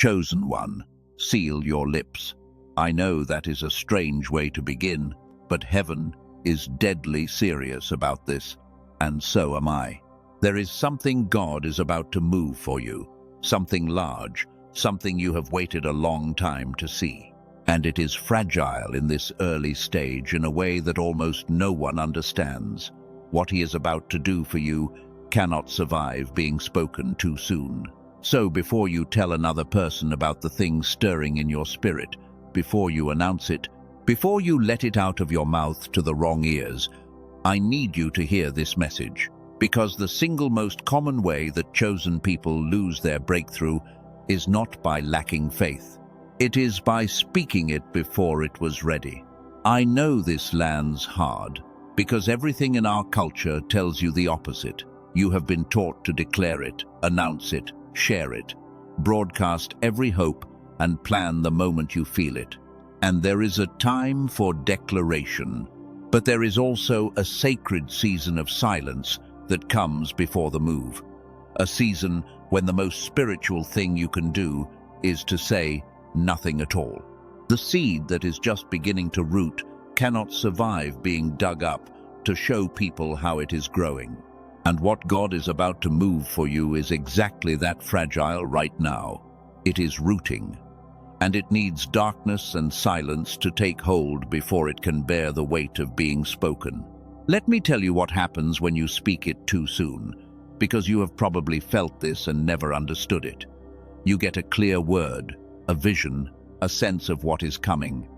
Chosen one, seal your lips. I know that is a strange way to begin, but heaven is deadly serious about this, and so am I. There is something God is about to move for you, something large, something you have waited a long time to see. And it is fragile in this early stage in a way that almost no one understands. What he is about to do for you cannot survive being spoken too soon. So before you tell another person about the thing stirring in your spirit, before you announce it, before you let it out of your mouth to the wrong ears, I need you to hear this message, because the single most common way that chosen people lose their breakthrough is not by lacking faith. It is by speaking it before it was ready. I know this lands hard, because everything in our culture tells you the opposite. You have been taught to declare it, announce it, share it, broadcast every hope, and plan the moment you feel it. And there is a time for declaration, but there is also a sacred season of silence that comes before the move. A season when the most spiritual thing you can do is to say nothing at all. The seed that is just beginning to root cannot survive being dug up to show people how it is growing. And what God is about to move for you is exactly that fragile right now. It is rooting, and it needs darkness and silence to take hold before it can bear the weight of being spoken. Let me tell you what happens when you speak it too soon, because you have probably felt this and never understood it. You get a clear word, a vision, a sense of what is coming.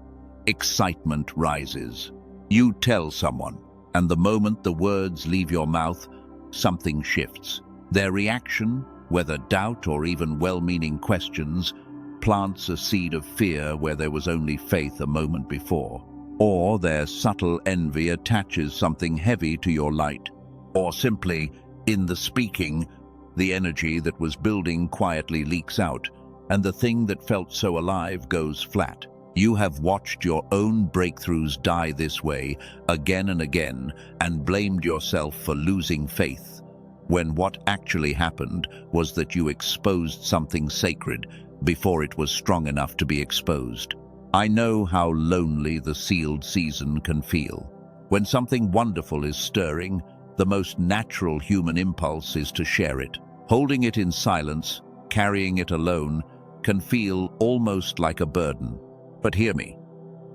Excitement rises. You tell someone, and the moment the words leave your mouth, something shifts. Their reaction, whether doubt or even well-meaning questions, plants a seed of fear where there was only faith a moment before. Or their subtle envy attaches something heavy to your light. Or simply, in the speaking, the energy that was building quietly leaks out, and the thing that felt so alive goes flat. You have watched your own breakthroughs die this way again and again and blamed yourself for losing faith, when what actually happened was that you exposed something sacred before it was strong enough to be exposed. I know how lonely the sealed season can feel. When something wonderful is stirring, the most natural human impulse is to share it. Holding it in silence, carrying it alone, can feel almost like a burden. But hear me,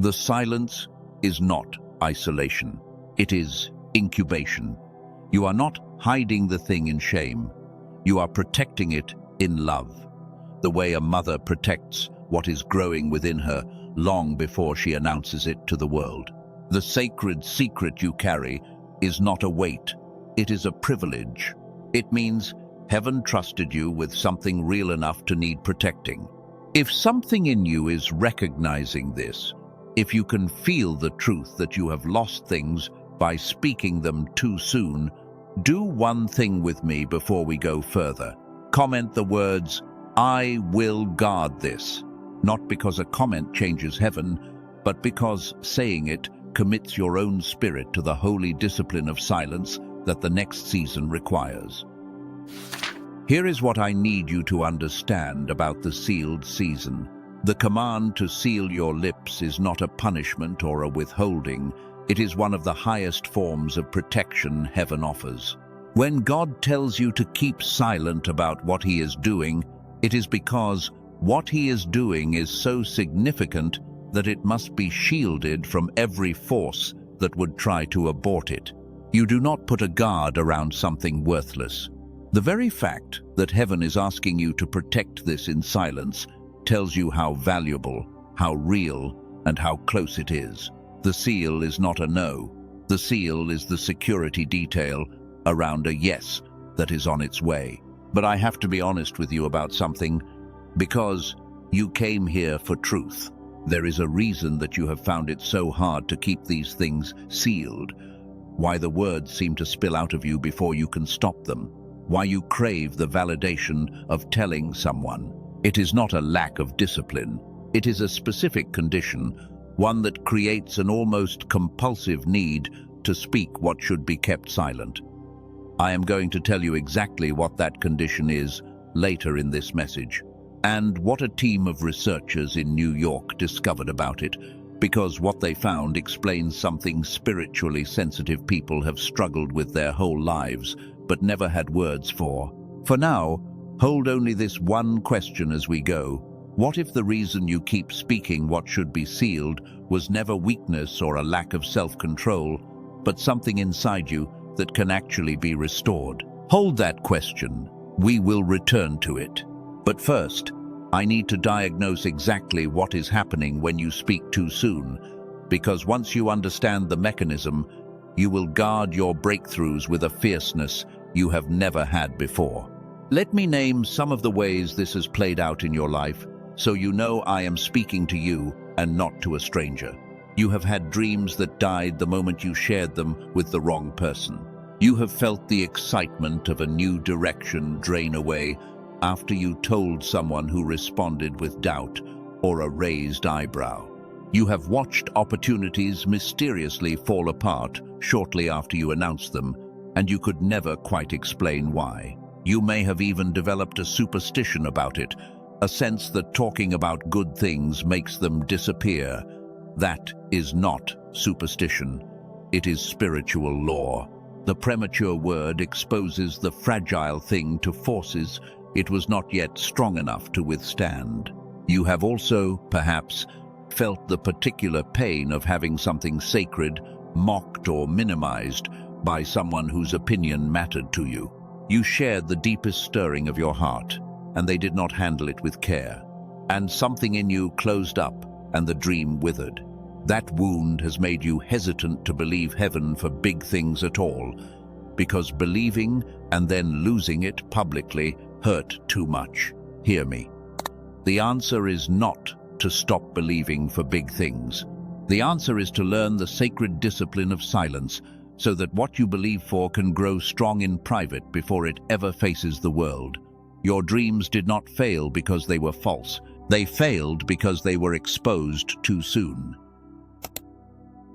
the silence is not isolation. It is incubation. You are not hiding the thing in shame. You are protecting it in love, the way a mother protects what is growing within her long before she announces it to the world. The sacred secret you carry is not a weight. It is a privilege. It means heaven trusted you with something real enough to need protecting. If something in you is recognizing this, if you can feel the truth that you have lost things by speaking them too soon, do one thing with me before we go further. Comment the words, "I will guard this," not because a comment changes heaven, but because saying it commits your own spirit to the holy discipline of silence that the next season requires. Here is what I need you to understand about the sealed season. The command to seal your lips is not a punishment or a withholding. It is one of the highest forms of protection heaven offers. When God tells you to keep silent about what he is doing, it is because what he is doing is so significant that it must be shielded from every force that would try to abort it. You do not put a guard around something worthless. The very fact that heaven is asking you to protect this in silence tells you how valuable, how real, and how close it is. The seal is not a no. The seal is the security detail around a yes that is on its way. But I have to be honest with you about something, because you came here for truth. There is a reason that you have found it so hard to keep these things sealed, why the words seem to spill out of you before you can stop them, why you crave the validation of telling someone. It is not a lack of discipline. It is a specific condition, one that creates an almost compulsive need to speak what should be kept silent. I am going to tell you exactly what that condition is later in this message. And what a team of researchers in New York discovered about it, because what they found explains something spiritually sensitive people have struggled with their whole lives, but never had words for. For now, hold only this one question as we go. What if the reason you keep speaking what should be sealed was never weakness or a lack of self-control, but something inside you that can actually be restored? Hold that question. We will return to it. But first, I need to diagnose exactly what is happening when you speak too soon, because once you understand the mechanism, you will guard your breakthroughs with a fierceness you have never had before. Let me name some of the ways this has played out in your life, so you know I am speaking to you and not to a stranger. You have had dreams that died the moment you shared them with the wrong person. You have felt the excitement of a new direction drain away after you told someone who responded with doubt or a raised eyebrow. You have watched opportunities mysteriously fall apart shortly after you announced them, and you could never quite explain why. You may have even developed a superstition about it, a sense that talking about good things makes them disappear. That is not superstition. It is spiritual law. The premature word exposes the fragile thing to forces it was not yet strong enough to withstand. You have also, perhaps, felt the particular pain of having something sacred mocked or minimized by someone whose opinion mattered to you. You shared the deepest stirring of your heart, and they did not handle it with care. And something in you closed up, and the dream withered. That wound has made you hesitant to believe heaven for big things at all, because believing and then losing it publicly hurt too much. Hear me. The answer is not to stop believing for big things. The answer is to learn the sacred discipline of silence, so that what you believe for can grow strong in private before it ever faces the world. Your dreams did not fail because they were false. They failed because they were exposed too soon.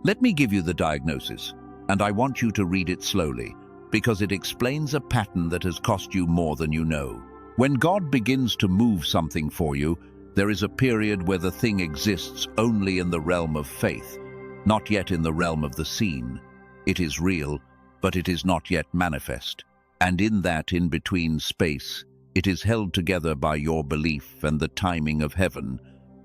Let me give you the diagnosis, and I want you to read it slowly, because it explains a pattern that has cost you more than you know. When God begins to move something for you, there is a period where the thing exists only in the realm of faith, not yet in the realm of the seen. It is real, but it is not yet manifest. And in that in-between space, it is held together by your belief and the timing of heaven,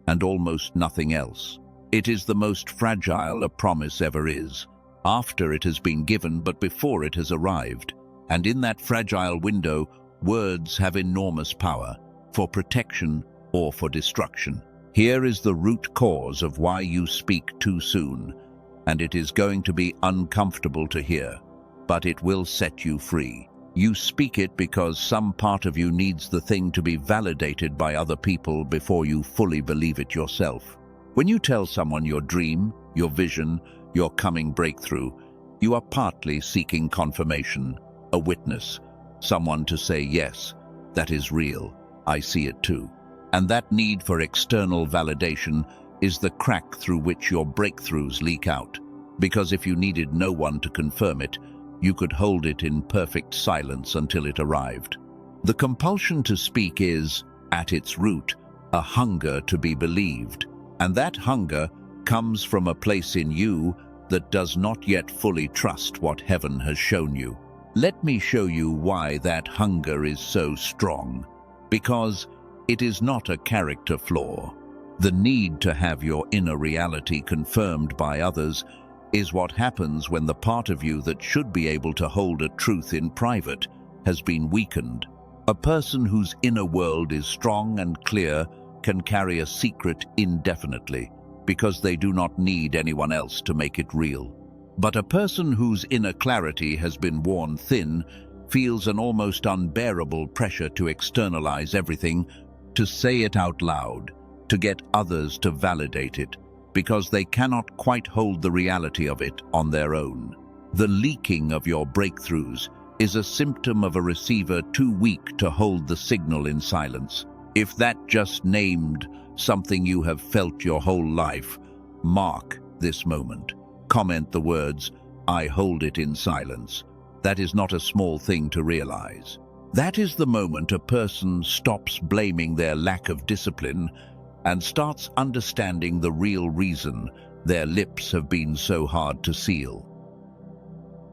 and almost nothing else. It is the most fragile a promise ever is, after it has been given but before it has arrived. And in that fragile window, words have enormous power, for protection or for destruction. Here is the root cause of why you speak too soon, and it is going to be uncomfortable to hear, but it will set you free. You speak it because some part of you needs the thing to be validated by other people before you fully believe it yourself. When you tell someone your dream, your vision, your coming breakthrough, you are partly seeking confirmation, a witness, someone to say, yes, that is real, I see it too. And that need for external validation is the crack through which your breakthroughs leak out, because if you needed no one to confirm it, you could hold it in perfect silence until it arrived. The compulsion to speak is, at its root, a hunger to be believed, and that hunger comes from a place in you that does not yet fully trust what heaven has shown you. Let me show you why that hunger is so strong. Because it is not a character flaw. The need to have your inner reality confirmed by others is what happens when the part of you that should be able to hold a truth in private has been weakened. A person whose inner world is strong and clear can carry a secret indefinitely, because they do not need anyone else to make it real. But a person whose inner clarity has been worn thin feels an almost unbearable pressure to externalize everything, to say it out loud, to get others to validate it, because they cannot quite hold the reality of it on their own. The leaking of your breakthroughs is a symptom of a receiver too weak to hold the signal in silence. If that just named something you have felt your whole life, mark this moment. Comment the words, I hold it in silence. That is not a small thing to realize. That is the moment a person stops blaming their lack of discipline and starts understanding the real reason their lips have been so hard to seal.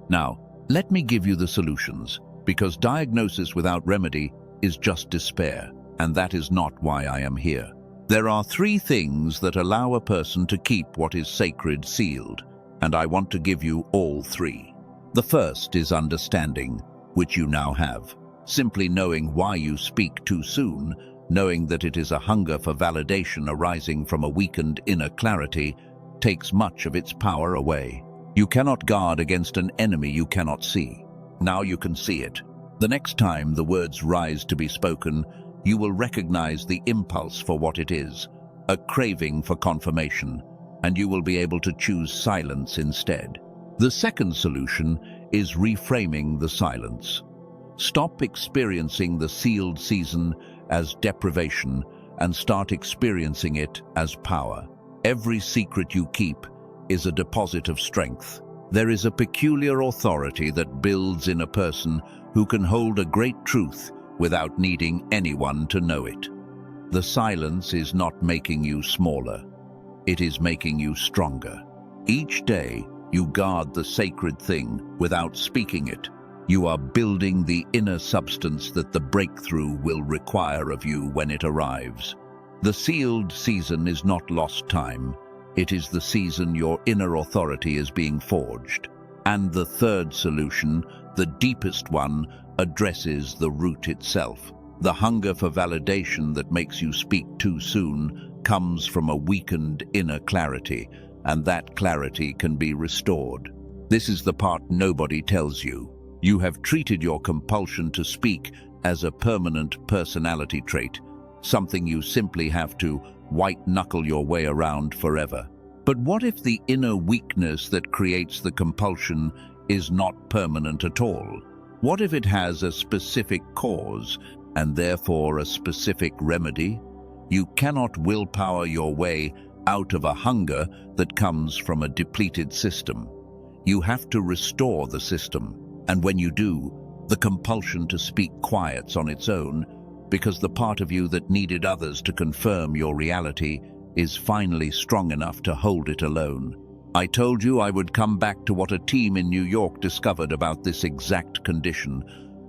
Now, let me give you the solutions, because diagnosis without remedy is just despair, and that is not why I am here. There are 3 things that allow a person to keep what is sacred sealed, and I want to give you all 3. The first is understanding, which you now have. Simply knowing why you speak too soon, knowing that it is a hunger for validation arising from a weakened inner clarity, takes much of its power away. You cannot guard against an enemy you cannot see. Now you can see it. The next time the words rise to be spoken, you will recognize the impulse for what it is, a craving for confirmation, and you will be able to choose silence instead. The second solution is reframing the silence. Stop experiencing the sealed season as deprivation and start experiencing it as power. Every secret you keep is a deposit of strength. There is a peculiar authority that builds in a person who can hold a great truth without needing anyone to know it. The silence is not making you smaller. It is making you stronger. Each day, you guard the sacred thing without speaking it. You are building the inner substance that the breakthrough will require of you when it arrives. The sealed season is not lost time. It is the season your inner authority is being forged. And the third solution, the deepest one, addresses the root itself. The hunger for validation that makes you speak too soon comes from a weakened inner clarity, and that clarity can be restored. This is the part nobody tells you. You have treated your compulsion to speak as a permanent personality trait, something you simply have to white-knuckle your way around forever. But what if the inner weakness that creates the compulsion is not permanent at all? What if it has a specific cause, and therefore a specific remedy? You cannot willpower your way out of a hunger that comes from a depleted system. You have to restore the system, and when you do, the compulsion to speak quiets on its own, because the part of you that needed others to confirm your reality is finally strong enough to hold it alone. I told you I would come back to what a team in New York discovered about this exact condition,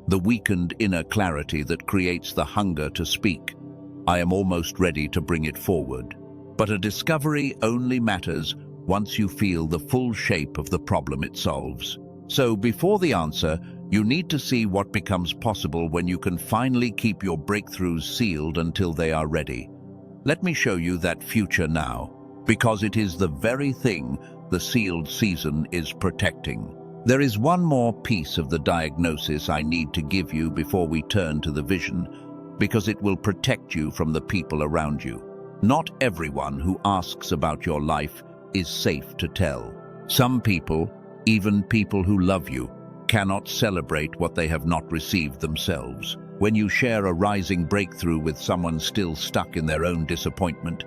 the weakened inner clarity that creates the hunger to speak. I am almost ready to bring it forward. But a discovery only matters once you feel the full shape of the problem it solves. So before the answer, you need to see what becomes possible when you can finally keep your breakthroughs sealed until they are ready. Let me show you that future now, because it is the very thing the sealed season is protecting. There is one more piece of the diagnosis I need to give you before we turn to the vision, because it will protect you from the people around you. Not everyone who asks about your life is safe to tell. Some people, even people who love you, cannot celebrate what they have not received themselves. When you share a rising breakthrough with someone still stuck in their own disappointment,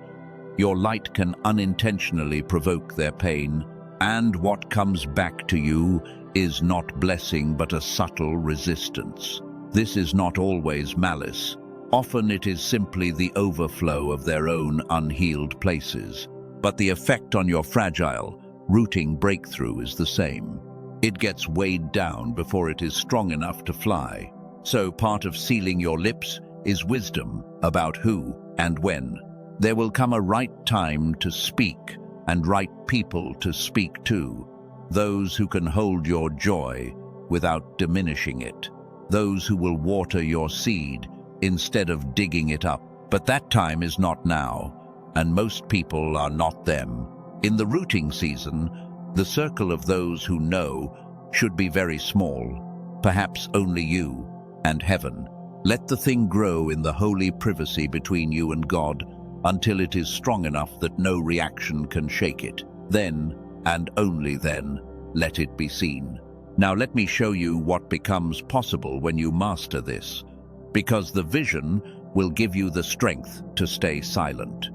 your light can unintentionally provoke their pain, and what comes back to you is not blessing but a subtle resistance. This is not always malice. Often it is simply the overflow of their own unhealed places. But the effect on your fragile, rooting breakthrough is the same. It gets weighed down before it is strong enough to fly. So part of sealing your lips is wisdom about who and when. There will come a right time to speak and right people to speak to. Those who can hold your joy without diminishing it. Those who will water your seed instead of digging it up. But that time is not now, and most people are not them. In the rooting season, the circle of those who know should be very small, perhaps only you and heaven. Let the thing grow in the holy privacy between you and God until it is strong enough that no reaction can shake it. Then, and only then, let it be seen. Now let me show you what becomes possible when you master this, because the vision will give you the strength to stay silent.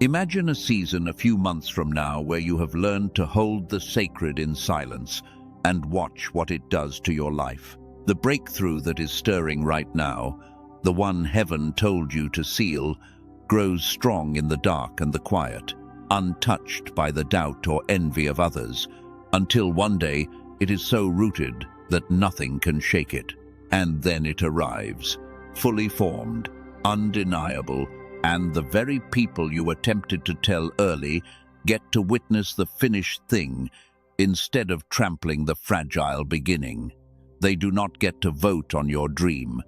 Imagine a season a few months from now where you have learned to hold the sacred in silence and watch what it does to your life. The breakthrough that is stirring right now, the one heaven told you to seal, grows strong in the dark and the quiet, untouched by the doubt or envy of others, until one day it is so rooted that nothing can shake it. And then it arrives, fully formed, undeniable, and the very people you attempted to tell early get to witness the finished thing instead of trampling the fragile beginning. They do not get to vote on your dream.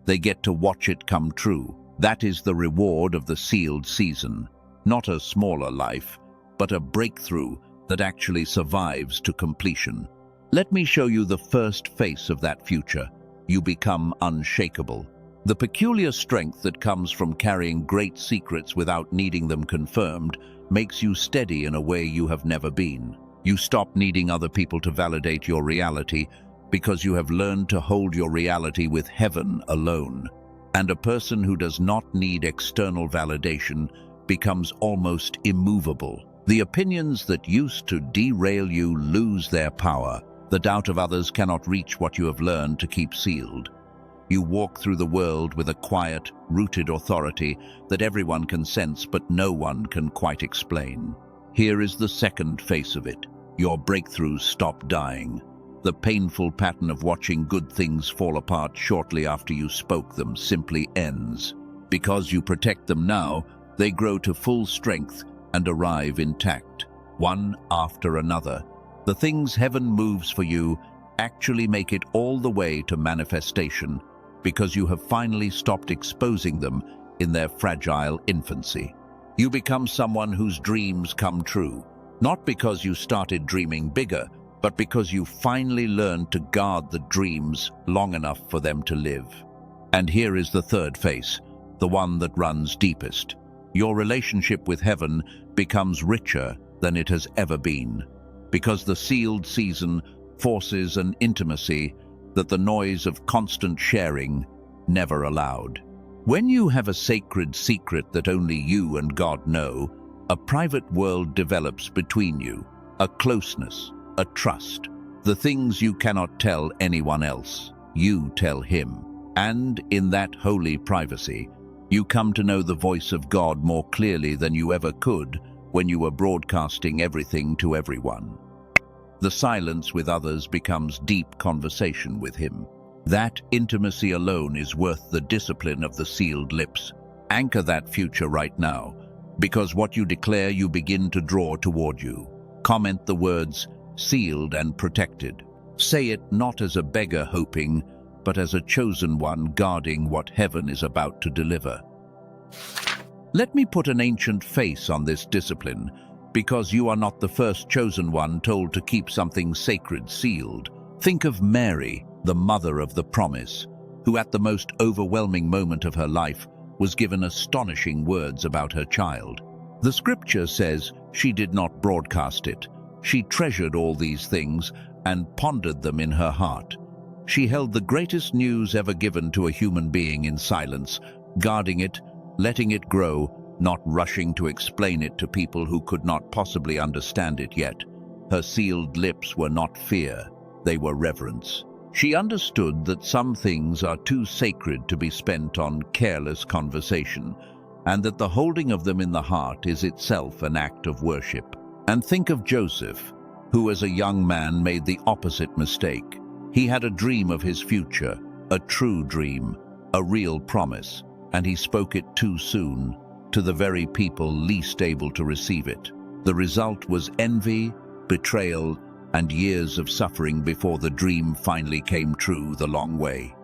They get to watch it come true. That is the reward of the sealed season. Not a smaller life, but a breakthrough that actually survives to completion. Let me show you the first face of that future. You become unshakable. The peculiar strength that comes from carrying great secrets without needing them confirmed makes you steady in a way you have never been. You stop needing other people to validate your reality because you have learned to hold your reality with heaven alone. And a person who does not need external validation becomes almost immovable. The opinions that used to derail you lose their power. The doubt of others cannot reach what you have learned to keep sealed. You walk through the world with a quiet, rooted authority that everyone can sense but no one can quite explain. Here is the second face of it. Your breakthroughs stop dying. The painful pattern of watching good things fall apart shortly after you spoke them simply ends. Because you protect them now, they grow to full strength and arrive intact, one after another. The things heaven moves for you actually make it all the way to manifestation because you have finally stopped exposing them in their fragile infancy. You become someone whose dreams come true, not because you started dreaming bigger, but because you finally learned to guard the dreams long enough for them to live. And here is the third face, the one that runs deepest. Your relationship with heaven becomes richer than it has ever been, because the sealed season forces an intimacy that the noise of constant sharing never allowed. When you have a sacred secret that only you and God know, a private world develops between you, a closeness, a trust. The things you cannot tell anyone else, you tell him. And in that holy privacy, you come to know the voice of God more clearly than you ever could when you were broadcasting everything to everyone. The silence with others becomes deep conversation with him. That intimacy alone is worth the discipline of the sealed lips. Anchor that future right now, because what you declare you begin to draw toward you. Comment the words, sealed and protected. Say it not as a beggar hoping, but as a chosen one guarding what heaven is about to deliver. Let me put an ancient face on this discipline, because you are not the first chosen one told to keep something sacred sealed. Think of Mary, the mother of the promise, who at the most overwhelming moment of her life was given astonishing words about her child. The scripture says she did not broadcast it. She treasured all these things and pondered them in her heart. She held the greatest news ever given to a human being in silence, guarding it, letting it grow, not rushing to explain it to people who could not possibly understand it yet. Her sealed lips were not fear, they were reverence. She understood that some things are too sacred to be spent on careless conversation, and that the holding of them in the heart is itself an act of worship. And think of Joseph, who as a young man made the opposite mistake. He had a dream of his future, a true dream, a real promise, and he spoke it too soon, to the very people least able to receive it. The result was envy, betrayal, and years of suffering before the dream finally came true the long way.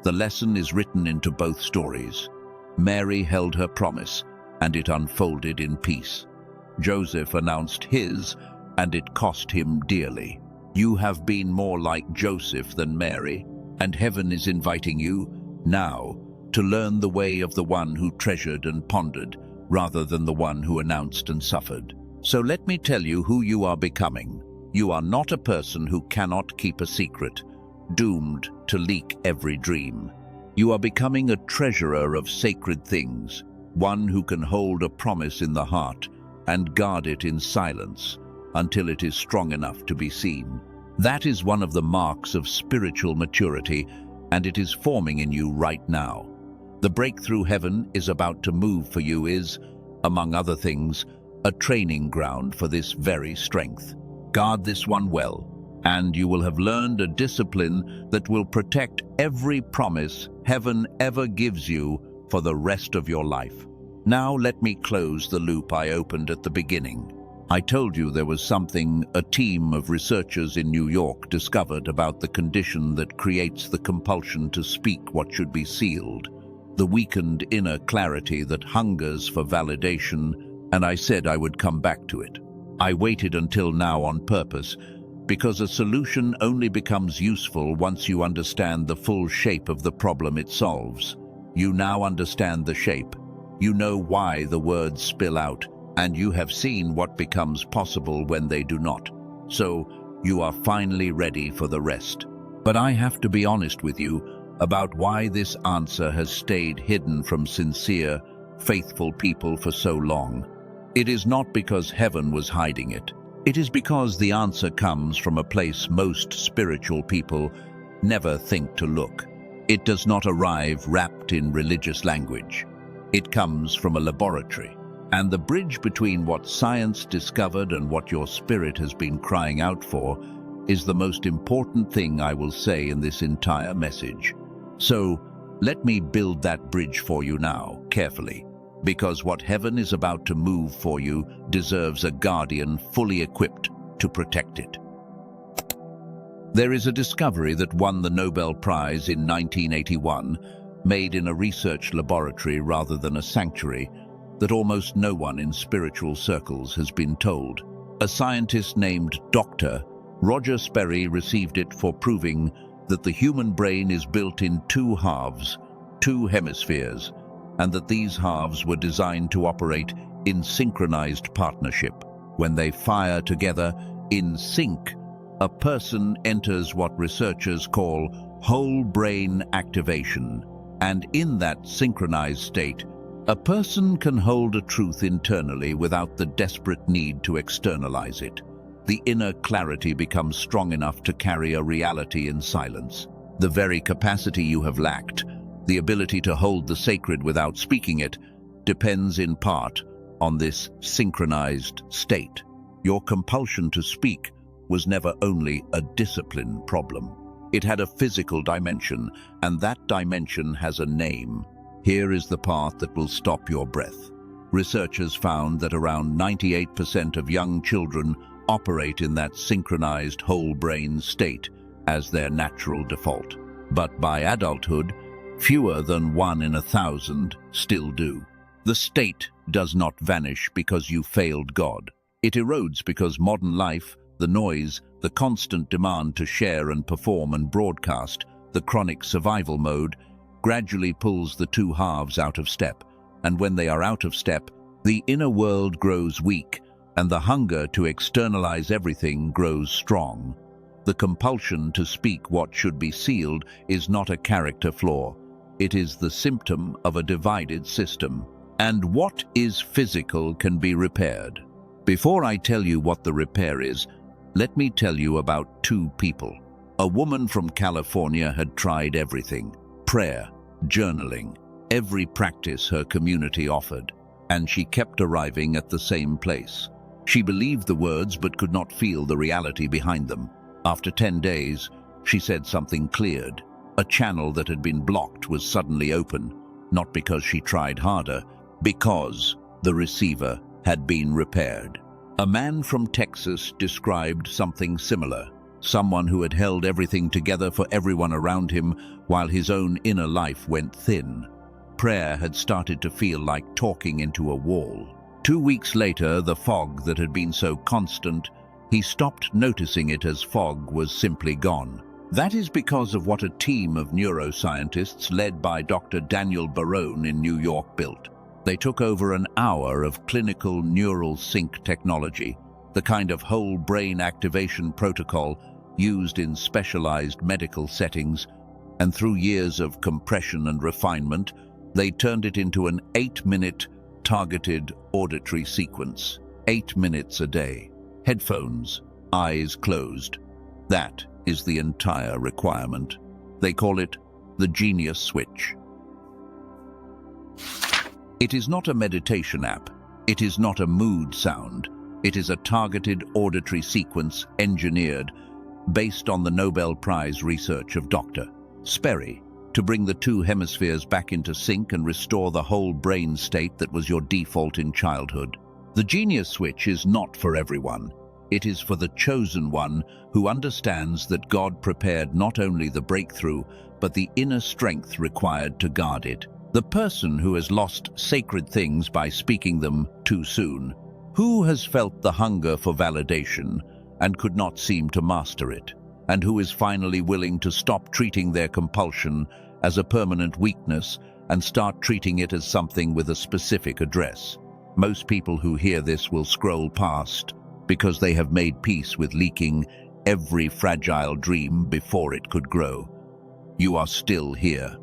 The lesson is written into both stories. Mary held her promise, and it unfolded in peace. Joseph announced his, and it cost him dearly. You have been more like Joseph than Mary, and heaven is inviting you, now, to learn the way of the one who treasured and pondered, rather than the one who announced and suffered. So let me tell you who you are becoming. You are not a person who cannot keep a secret, doomed to leak every dream. You are becoming a treasurer of sacred things, one who can hold a promise in the heart and guard it in silence until it is strong enough to be seen. That is one of the marks of spiritual maturity, and it is forming in you right now. The breakthrough heaven is about to move for you is, among other things, a training ground for this very strength. Guard this one well, and you will have learned a discipline that will protect every promise heaven ever gives you for the rest of your life. Now let me close the loop I opened at the beginning. I told you there was something a team of researchers in New York discovered about the condition that creates the compulsion to speak what should be sealed, the weakened inner clarity that hungers for validation, and I said I would come back to it. I waited until now on purpose, because a solution only becomes useful once you understand the full shape of the problem it solves. You now understand the shape. You know why the words spill out, and you have seen what becomes possible when they do not. So, you are finally ready for the rest. But I have to be honest with you about why this answer has stayed hidden from sincere, faithful people for so long. It is not because heaven was hiding it. It is because the answer comes from a place most spiritual people never think to look. It does not arrive wrapped in religious language. It comes from a laboratory. And the bridge between what science discovered and what your spirit has been crying out for is the most important thing I will say in this entire message. So, let me build that bridge for you now, carefully, because what heaven is about to move for you deserves a guardian fully equipped to protect it. There is a discovery that won the Nobel Prize in 1981, made in a research laboratory rather than a sanctuary, that almost no one in spiritual circles has been told. A scientist named Dr. Roger Sperry received it for proving that the human brain is built in two halves, two hemispheres, and that these halves were designed to operate in synchronized partnership. When they fire together in sync, a person enters what researchers call whole brain activation, and in that synchronized state, a person can hold a truth internally without the desperate need to externalize it. The inner clarity becomes strong enough to carry a reality in silence. The very capacity you have lacked, the ability to hold the sacred without speaking it, depends in part on this synchronized state. Your compulsion to speak was never only a discipline problem. It had a physical dimension, and that dimension has a name. Here is the path that will stop your breath. Researchers found that around 98% of young children operate in that synchronized whole brain state as their natural default. But by adulthood, fewer than 1 in 1,000 still do. The state does not vanish because you failed God. It erodes because modern life, the noise, the constant demand to share and perform and broadcast, the chronic survival mode, gradually pulls the two halves out of step. And when they are out of step, the inner world grows weak, and the hunger to externalize everything grows strong. The compulsion to speak what should be sealed is not a character flaw. It is the symptom of a divided system. And what is physical can be repaired. Before I tell you what the repair is, let me tell you about two people. A woman from California had tried everything: prayer, journaling, every practice her community offered, and she kept arriving at the same place. She believed the words but could not feel the reality behind them. After 10 days, she said something cleared. A channel that had been blocked was suddenly open, not because she tried harder, because the receiver had been repaired. A man from Texas described something similar. Someone who had held everything together for everyone around him while his own inner life went thin. Prayer had started to feel like talking into a wall. 2 weeks later, the fog that had been so constant, he stopped noticing it as fog was simply gone. That is because of what a team of neuroscientists led by Dr. Daniel Barone in New York built. They took over an hour of clinical neural sync technology, the kind of whole brain activation protocol used in specialized medical settings, and through years of compression and refinement, they turned it into an 8-minute targeted auditory sequence. 8 minutes a day. Headphones, eyes closed. That is the entire requirement. They call it the genius switch. It is not a meditation app. It is not a mood sound. It is a targeted auditory sequence engineered based on the Nobel Prize research of Dr. Sperry to bring the two hemispheres back into sync and restore the whole brain state that was your default in childhood. The genius switch is not for everyone. It is for the chosen one who understands that God prepared not only the breakthrough, but the inner strength required to guard it. The person who has lost sacred things by speaking them too soon. Who has felt the hunger for validation and could not seem to master it, and who is finally willing to stop treating their compulsion as a permanent weakness and start treating it as something with a specific address. Most people who hear this will scroll past because they have made peace with leaking every fragile dream before it could grow. You are still here.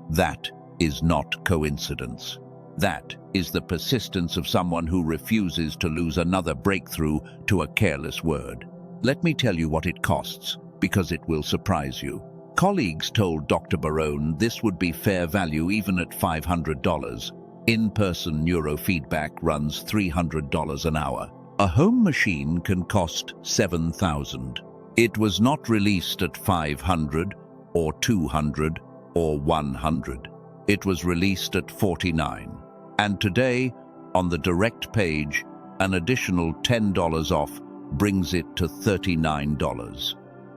That is not coincidence. That is the persistence of someone who refuses to lose another breakthrough to a careless word. Let me tell you what it costs, because it will surprise you. Colleagues told Dr. Barone this would be fair value even at $500. In-person neurofeedback runs $300 an hour. A home machine can cost $7,000. It was not released at $500 or $200 or $100. It was released at $49. And today, on the direct page, an additional $10 off brings it to $39.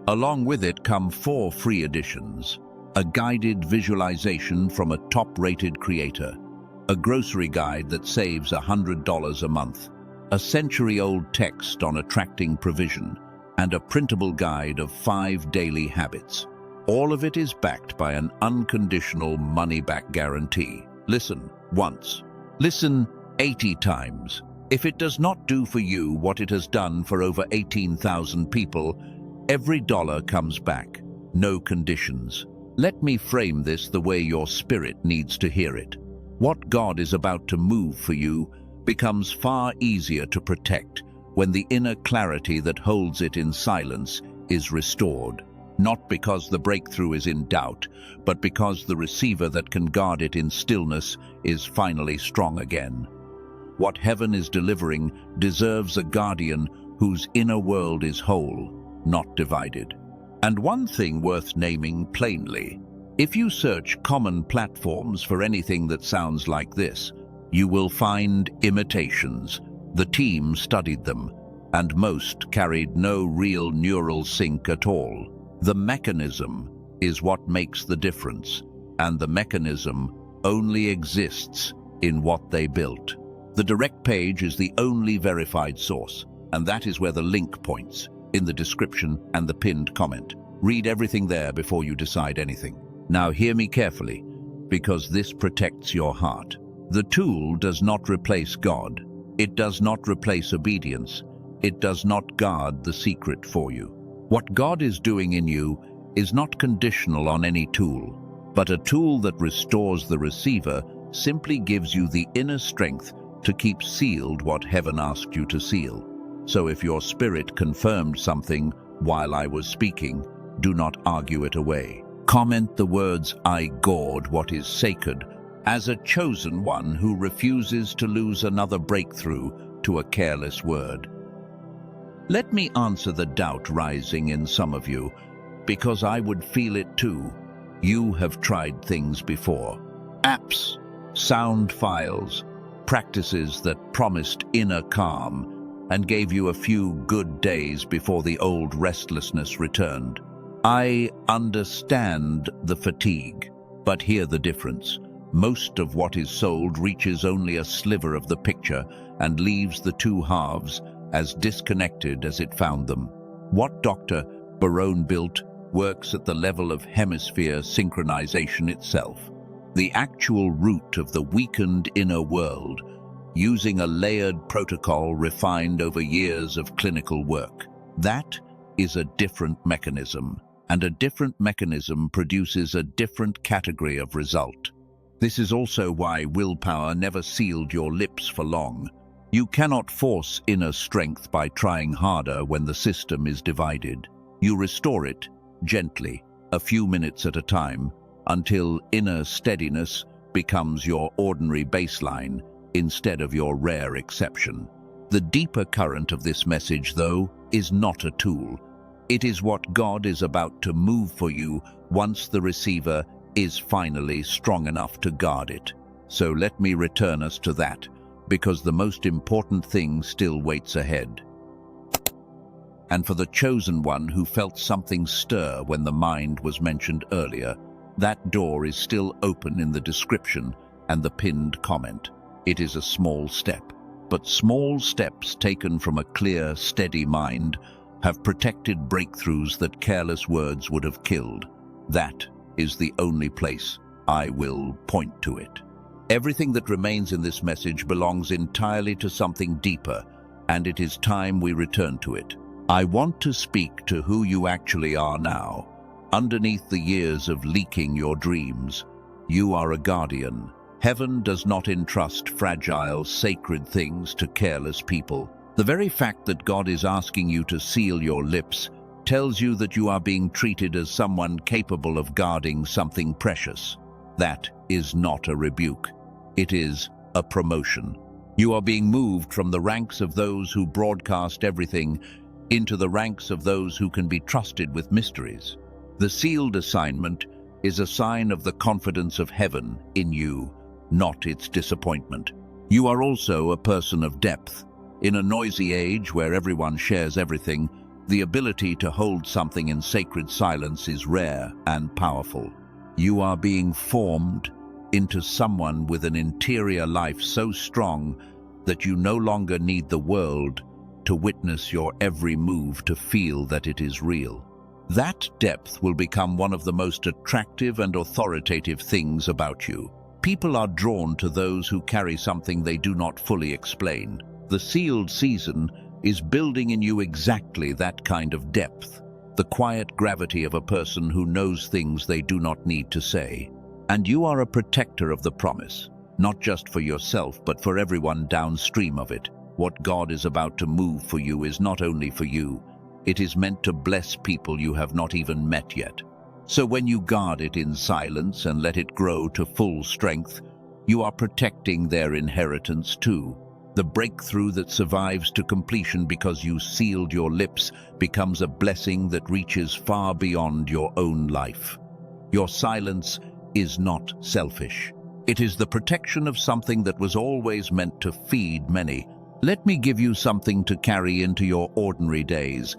Along with it come 4 free editions: a guided visualization from a top-rated creator, a grocery guide that saves $100 a month, a century-old text on attracting provision, and a printable guide of 5 daily habits. All of it is backed by an unconditional money-back guarantee. Listen once. Listen 80 times. If it does not do for you what it has done for over 18,000 people, every dollar comes back. No conditions. Let me frame this the way your spirit needs to hear it. What God is about to move for you becomes far easier to protect when the inner clarity that holds it in silence is restored. Not because the breakthrough is in doubt, but because the receiver that can guard it in stillness is finally strong again. What heaven is delivering deserves a guardian whose inner world is whole, not divided. And one thing worth naming plainly: if you search common platforms for anything that sounds like this, you will find imitations. The team studied them, and most carried no real neural sync at all. The mechanism is what makes the difference, and the mechanism only exists in what they built. The direct page is the only verified source, and that is where the link points, in the description and the pinned comment. Read everything there before you decide anything. Now hear me carefully, because this protects your heart. The tool does not replace God. It does not replace obedience. It does not guard the secret for you. What God is doing in you is not conditional on any tool, but a tool that restores the receiver simply gives you the inner strength to keep sealed what heaven asked you to seal. So if your spirit confirmed something while I was speaking, do not argue it away. Comment the words, "I guard what is sacred," as a chosen one who refuses to lose another breakthrough to a careless word. Let me answer the doubt rising in some of you, because I would feel it too. You have tried things before. Apps, sound files, practices that promised inner calm and gave you a few good days before the old restlessness returned. I understand the fatigue, but hear the difference. Most of what is sold reaches only a sliver of the picture and leaves the two halves as disconnected as it found them. What Dr. Barone built works at the level of hemisphere synchronization itself, the actual root of the weakened inner world, using a layered protocol refined over years of clinical work. That is a different mechanism, and a different mechanism produces a different category of result. This is also why willpower never sealed your lips for long. You cannot force inner strength by trying harder when the system is divided. You restore it gently, a few minutes at a time, until inner steadiness becomes your ordinary baseline instead of your rare exception. The deeper current of this message, though, is not a tool. It is what God is about to move for you once the receiver is finally strong enough to guard it. So let me return us to that, because the most important thing still waits ahead. And for the chosen one who felt something stir when the mind was mentioned earlier, that door is still open in the description and the pinned comment. It is a small step, but small steps taken from a clear, steady mind have protected breakthroughs that careless words would have killed. That is the only place I will point to it. Everything that remains in this message belongs entirely to something deeper, and it is time we return to it. I want to speak to who you actually are now. Underneath the years of leaking your dreams, you are a guardian. Heaven does not entrust fragile, sacred things to careless people. The very fact that God is asking you to seal your lips tells you that you are being treated as someone capable of guarding something precious. That is not a rebuke. It is a promotion. You are being moved from the ranks of those who broadcast everything into the ranks of those who can be trusted with mysteries. The sealed assignment is a sign of the confidence of heaven in you, not its disappointment. You are also a person of depth. In a noisy age where everyone shares everything, the ability to hold something in sacred silence is rare and powerful. You are being formed into someone with an interior life so strong that you no longer need the world to witness your every move to feel that it is real. That depth will become one of the most attractive and authoritative things about you. People are drawn to those who carry something they do not fully explain. The sealed season is building in you exactly that kind of depth, the quiet gravity of a person who knows things they do not need to say. And you are a protector of the promise, not just for yourself, but for everyone downstream of it. What God is about to move for you is not only for you, it is meant to bless people you have not even met yet. So when you guard it in silence and let it grow to full strength, you are protecting their inheritance too. The breakthrough that survives to completion because you sealed your lips becomes a blessing that reaches far beyond your own life. Your silence is not selfish. It is the protection of something that was always meant to feed many. Let me give you something to carry into your ordinary days,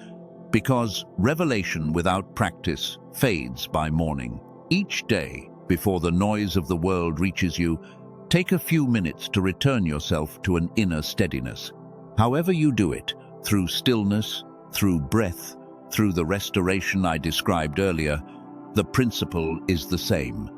because revelation without practice fades by morning. Each day, before the noise of the world reaches you, take a few minutes to return yourself to an inner steadiness. However you do it, through stillness, through breath, through the restoration I described earlier, the principle is the same.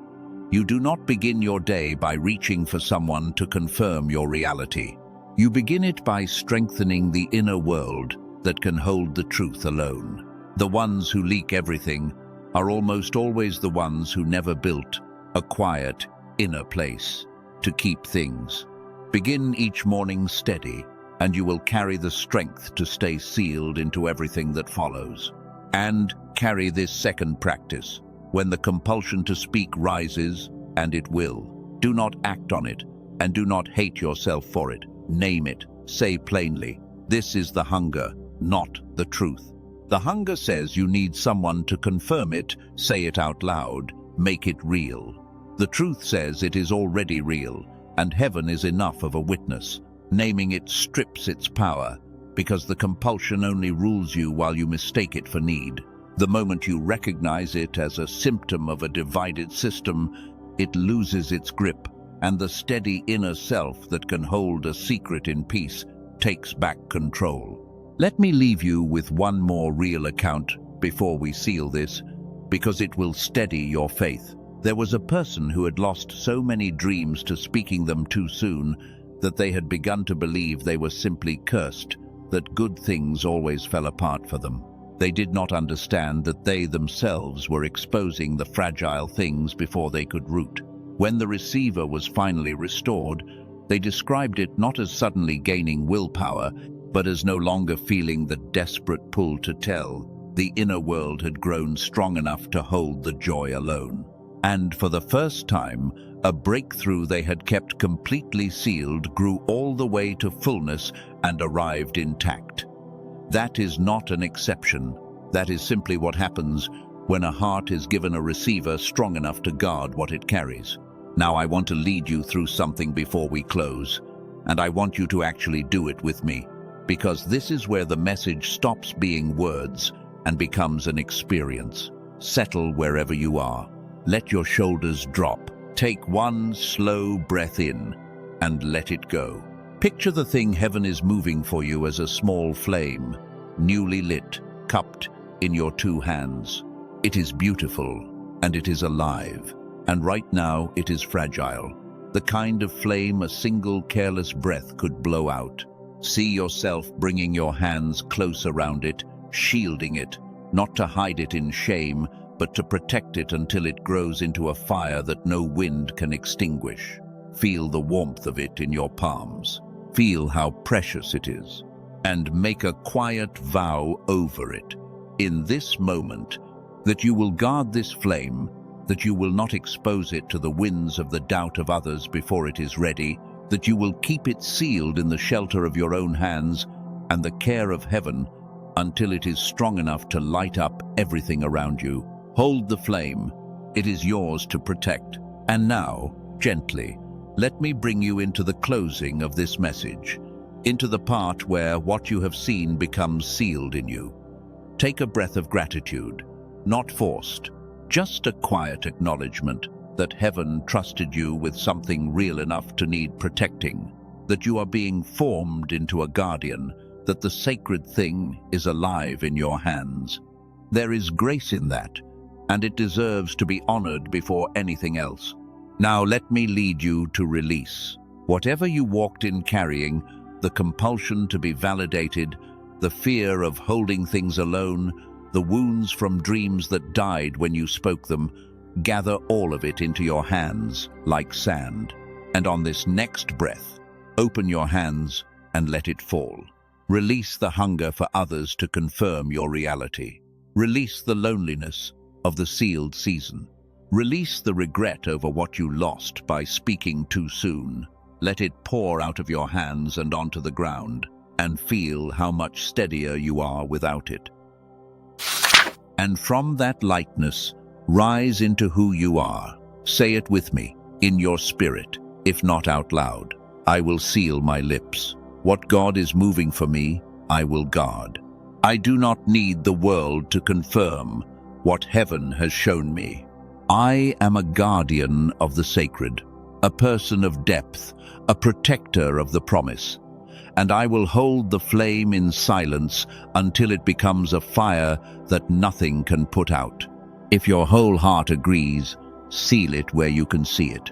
You do not begin your day by reaching for someone to confirm your reality. You begin it by strengthening the inner world that can hold the truth alone. The ones who leak everything are almost always the ones who never built a quiet inner place to keep things. Begin each morning steady, and you will carry the strength to stay sealed into everything that follows. And carry this second practice. When the compulsion to speak rises, and it will, do not act on it, and do not hate yourself for it. Name it. Say plainly, this is the hunger, not the truth. The hunger says you need someone to confirm it. Say it out loud. Make it real. The truth says it is already real, and heaven is enough of a witness. Naming it strips its power, because the compulsion only rules you while you mistake it for need. The moment you recognize it as a symptom of a divided system, it loses its grip, and the steady inner self that can hold a secret in peace takes back control. Let me leave you with one more real account before we seal this, because it will steady your faith. There was a person who had lost so many dreams to speaking them too soon that they had begun to believe they were simply cursed, that good things always fell apart for them. They did not understand that they themselves were exposing the fragile things before they could root. When the receiver was finally restored, they described it not as suddenly gaining willpower, but as no longer feeling the desperate pull to tell. The inner world had grown strong enough to hold the joy alone. And for the first time, a breakthrough they had kept completely sealed grew all the way to fullness and arrived intact. That is not an exception. That is simply what happens when a heart is given a receiver strong enough to guard what it carries. Now I want to lead you through something before we close, and I want you to actually do it with me, because this is where the message stops being words and becomes an experience. Settle wherever you are. Let your shoulders drop. Take one slow breath in and let it go. Picture the thing heaven is moving for you as a small flame, newly lit, cupped in your two hands. It is beautiful and it is alive, and right now it is fragile. The kind of flame a single careless breath could blow out. See yourself bringing your hands close around it, shielding it, not to hide it in shame, but to protect it until it grows into a fire that no wind can extinguish. Feel the warmth of it in your palms. Feel how precious it is, and make a quiet vow over it, in this moment, that you will guard this flame, that you will not expose it to the winds of the doubt of others before it is ready, that you will keep it sealed in the shelter of your own hands and the care of heaven until it is strong enough to light up everything around you. Hold the flame. It is yours to protect. And now, gently, let me bring you into the closing of this message, into the part where what you have seen becomes sealed in you. Take a breath of gratitude, not forced, just a quiet acknowledgement that heaven trusted you with something real enough to need protecting, that you are being formed into a guardian, that the sacred thing is alive in your hands. There is grace in that, and it deserves to be honored before anything else. Now let me lead you to release. Whatever you walked in carrying, the compulsion to be validated, the fear of holding things alone, the wounds from dreams that died when you spoke them, gather all of it into your hands like sand. And on this next breath, open your hands and let it fall. Release the hunger for others to confirm your reality. Release the loneliness of the sealed season. Release the regret over what you lost by speaking too soon. Let it pour out of your hands and onto the ground, and feel how much steadier you are without it. And from that lightness, rise into who you are. Say it with me, in your spirit, if not out loud. I will seal my lips. What God is moving for me, I will guard. I do not need the world to confirm what heaven has shown me. I am a guardian of the sacred, a person of depth, a protector of the promise, and I will hold the flame in silence until it becomes a fire that nothing can put out. If your whole heart agrees, seal it where you can see it.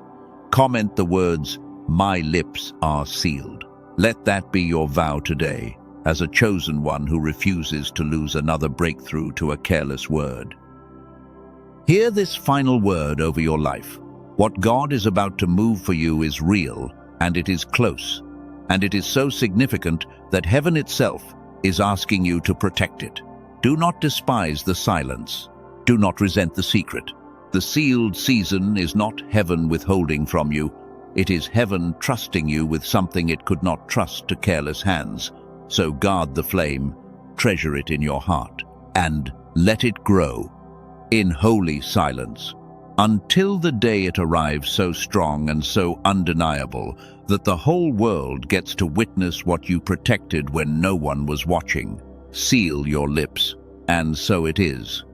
Comment the words, "My lips are sealed." Let that be your vow today, as a chosen one who refuses to lose another breakthrough to a careless word. Hear this final word over your life. What God is about to move for you is real, and it is close, and it is so significant that heaven itself is asking you to protect it. Do not despise the silence. Do not resent the secret. The sealed season is not heaven withholding from you. It is heaven trusting you with something it could not trust to careless hands. So guard the flame, treasure it in your heart, and let it grow in holy silence until the day it arrives so strong and so undeniable that the whole world gets to witness what you protected when no one was watching. Seal your lips, and so it is.